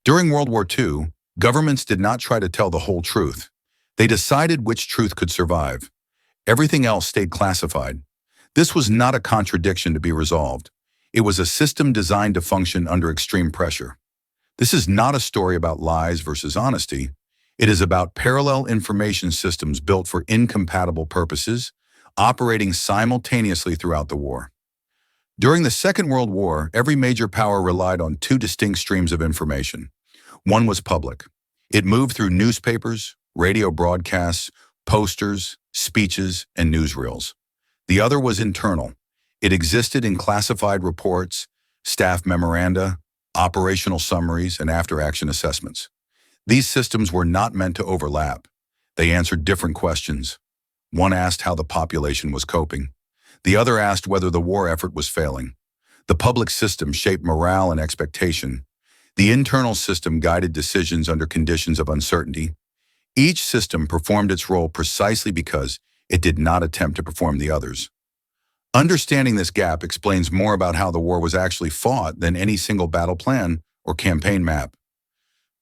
During World War II, governments did not try to tell the whole truth. They decided which truth could survive. Everything else stayed classified. This was not a contradiction to be resolved. It was a system designed to function under extreme pressure. This is not a story about lies versus honesty. It is about parallel information systems built for incompatible purposes, operating simultaneously throughout the war. During the Second World War, every major power relied on two distinct streams of information. One was public. It moved through newspapers, radio broadcasts, posters, speeches, and newsreels. The other was internal. It existed in classified reports, staff memoranda, operational summaries, and after-action assessments. These systems were not meant to overlap. They answered different questions. One asked how the population was coping. The other asked whether the war effort was failing. The public system shaped morale and expectation. The internal system guided decisions under conditions of uncertainty. Each system performed its role precisely because it did not attempt to perform the others. Understanding this gap explains more about how the war was actually fought than any single battle plan or campaign map.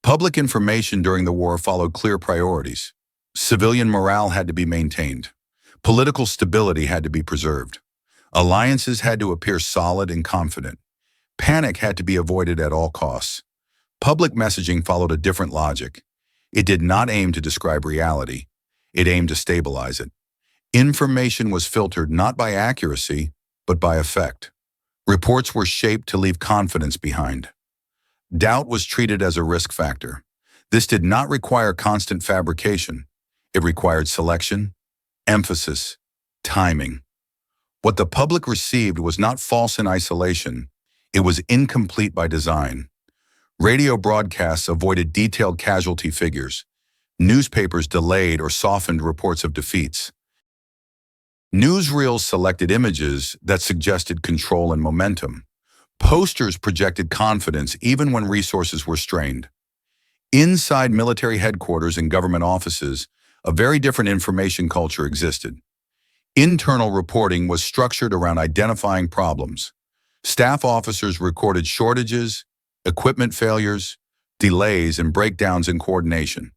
Public information during the war followed clear priorities. Civilian morale had to be maintained. Political stability had to be preserved. Alliances had to appear solid and confident. Panic had to be avoided at all costs. Public messaging followed a different logic. It did not aim to describe reality. It aimed to stabilize it. Information was filtered not by accuracy, but by effect. Reports were shaped to leave confidence behind. Doubt was treated as a risk factor. This did not require constant fabrication. It required selection, emphasis, timing. What the public received was not false in isolation. It was incomplete by design. Radio broadcasts avoided detailed casualty figures. Newspapers delayed or softened reports of defeats. Newsreels selected images that suggested control and momentum. Posters projected confidence even when resources were strained. Inside military headquarters and government offices, a very different information culture existed. Internal reporting was structured around identifying problems. Staff officers recorded shortages, equipment failures, delays, and breakdowns in coordination.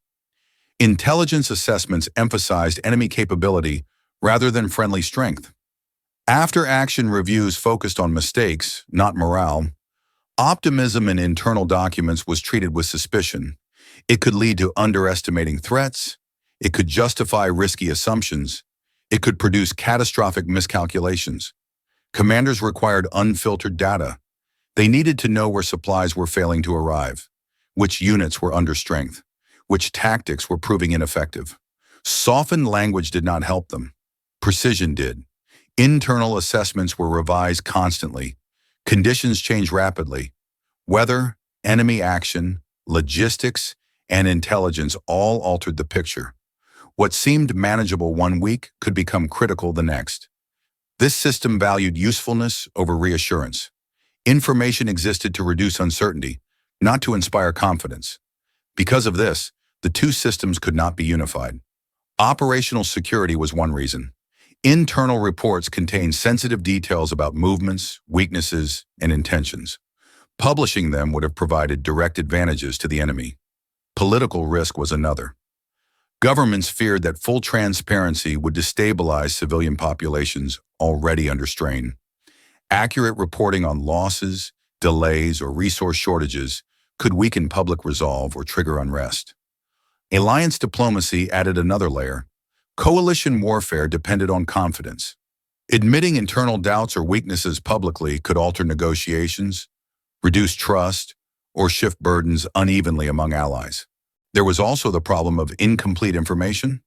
Intelligence assessments emphasized enemy capability rather than friendly strength. After-action reviews focused on mistakes, not morale. Optimism in internal documents was treated with suspicion. It could lead to underestimating threats. It could justify risky assumptions. It could produce catastrophic miscalculations. Commanders required unfiltered data. They needed to know where supplies were failing to arrive, which units were under strength, which tactics were proving ineffective. Softened language did not help them. Precision did. Internal assessments were revised constantly. Conditions changed rapidly. Weather, enemy action, logistics, and intelligence all altered the picture. What seemed manageable one week could become critical the next. This system valued usefulness over reassurance. Information existed to reduce uncertainty, not to inspire confidence. Because of this, the two systems could not be unified. Operational security was one reason. Internal reports contained sensitive details about movements, weaknesses, and intentions. Publishing them would have provided direct advantages to the enemy. Political risk was another. Governments feared that full transparency would destabilize civilian populations already under strain. Accurate reporting on losses, delays, or resource shortages could weaken public resolve or trigger unrest. Alliance diplomacy added another layer. Coalition warfare depended on confidence. Admitting internal doubts or weaknesses publicly could alter negotiations, reduce trust, or shift burdens unevenly among allies. There was also the problem of incomplete information.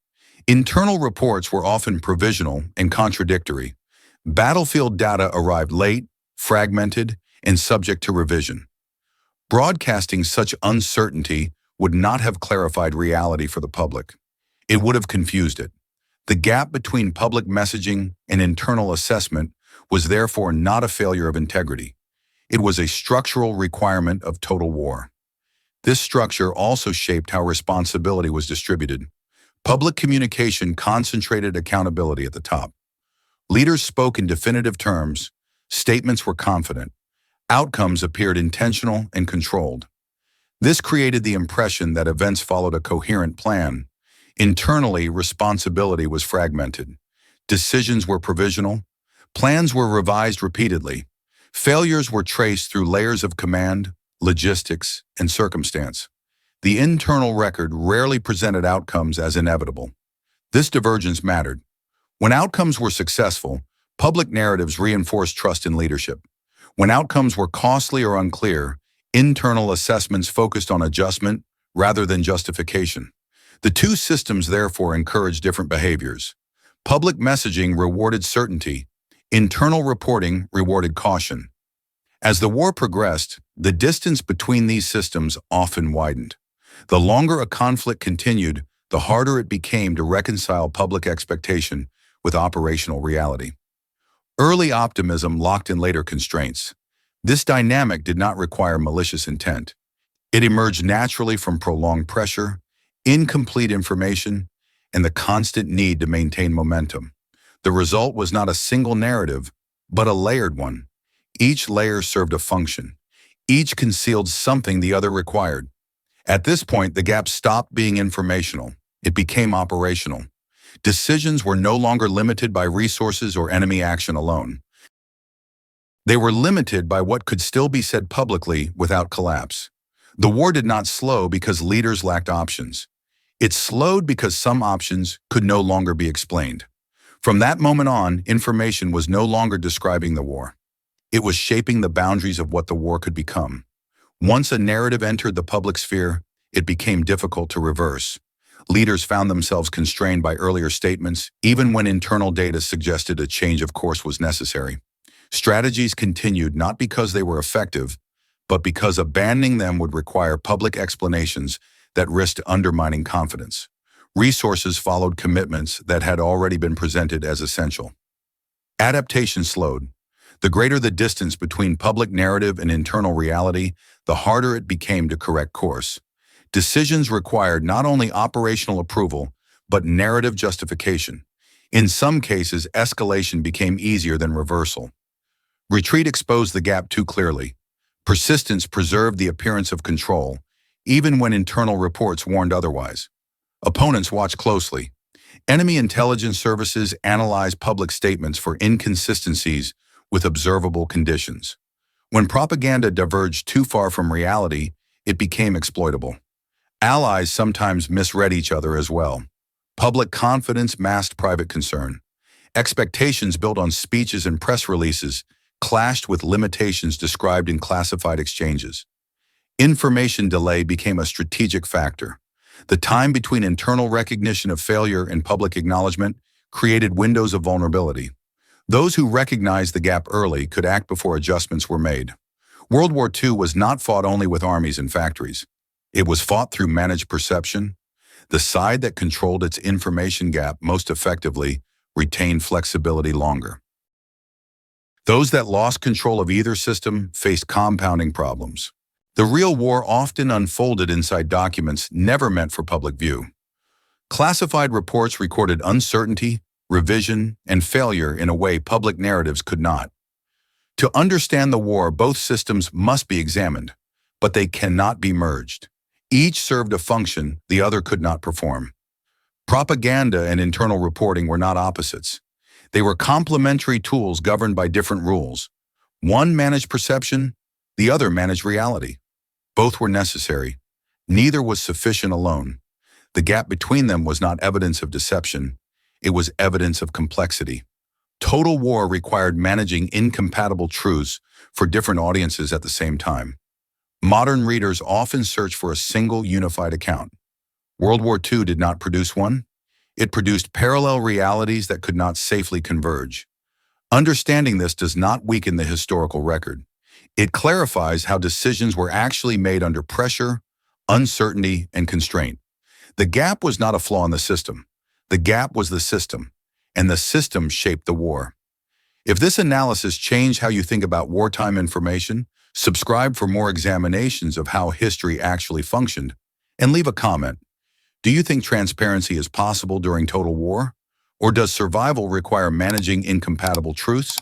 Internal reports were often provisional and contradictory. Battlefield data arrived late, fragmented, and subject to revision. Broadcasting such uncertainty would not have clarified reality for the public. It would have confused it. The gap between public messaging and internal assessment was therefore not a failure of integrity. It was a structural requirement of total war. This structure also shaped how responsibility was distributed. Public communication concentrated accountability at the top. Leaders spoke in definitive terms. Statements were confident. Outcomes appeared intentional and controlled. This created the impression that events followed a coherent plan. Internally, responsibility was fragmented. Decisions were provisional. Plans were revised repeatedly. Failures were traced through layers of command, logistics, and circumstance. The internal record rarely presented outcomes as inevitable. This divergence mattered. When outcomes were successful, public narratives reinforced trust in leadership. When outcomes were costly or unclear, internal assessments focused on adjustment rather than justification. The two systems therefore encouraged different behaviors. Public messaging rewarded certainty. Internal reporting rewarded caution. As the war progressed, the distance between these systems often widened. The longer a conflict continued, the harder it became to reconcile public expectation with operational reality. Early optimism locked in later constraints. This dynamic did not require malicious intent. It emerged naturally from prolonged pressure, incomplete information, and the constant need to maintain momentum. The result was not a single narrative, but a layered one. Each layer served a function. Each concealed something the other required. At this point, the gap stopped being informational. It became operational. Decisions were no longer limited by resources or enemy action alone. They were limited by what could still be said publicly without collapse. The war did not slow because leaders lacked options. It slowed because some options could no longer be explained. From that moment on, information was no longer describing the war. It was shaping the boundaries of what the war could become. Once a narrative entered the public sphere, it became difficult to reverse. Leaders found themselves constrained by earlier statements, even when internal data suggested a change of course was necessary. Strategies continued not because they were effective, but because abandoning them would require public explanations that risked undermining confidence. Resources followed commitments that had already been presented as essential. Adaptation slowed. The greater the distance between public narrative and internal reality, the harder it became to correct course. Decisions required not only operational approval, but narrative justification. In some cases, escalation became easier than reversal. Retreat exposed the gap too clearly. Persistence preserved the appearance of control, even when internal reports warned otherwise. Opponents watched closely. Enemy intelligence services analyzed public statements for inconsistencies with observable conditions. When propaganda diverged too far from reality, it became exploitable. Allies sometimes misread each other as well. Public confidence masked private concern. Expectations built on speeches and press releases clashed with limitations described in classified exchanges. Information delay became a strategic factor. The time between internal recognition of failure and public acknowledgement created windows of vulnerability. Those who recognized the gap early could act before adjustments were made. World War II was not fought only with armies and factories. It was fought through managed perception. The side that controlled its information gap most effectively retained flexibility longer. Those that lost control of either system faced compounding problems. The real war often unfolded inside documents never meant for public view. Classified reports recorded uncertainty, revision, and failure in a way public narratives could not. To understand the war, both systems must be examined, but they cannot be merged. Each served a function the other could not perform. Propaganda and internal reporting were not opposites. They were complementary tools governed by different rules. One managed perception, the other managed reality. Both were necessary. Neither was sufficient alone. The gap between them was not evidence of deception. It was evidence of complexity. Total war required managing incompatible truths for different audiences at the same time. Modern readers often search for a single unified account. World War II did not produce one. It produced parallel realities that could not safely converge. Understanding this does not weaken the historical record. It clarifies how decisions were actually made under pressure, uncertainty, and constraint. The gap was not a flaw in the system. The gap was the system, and the system shaped the war. If this analysis changed how you think about wartime information, subscribe for more examinations of how history actually functioned, and leave a comment. Do you think transparency is possible during total war? Or does survival require managing incompatible truths?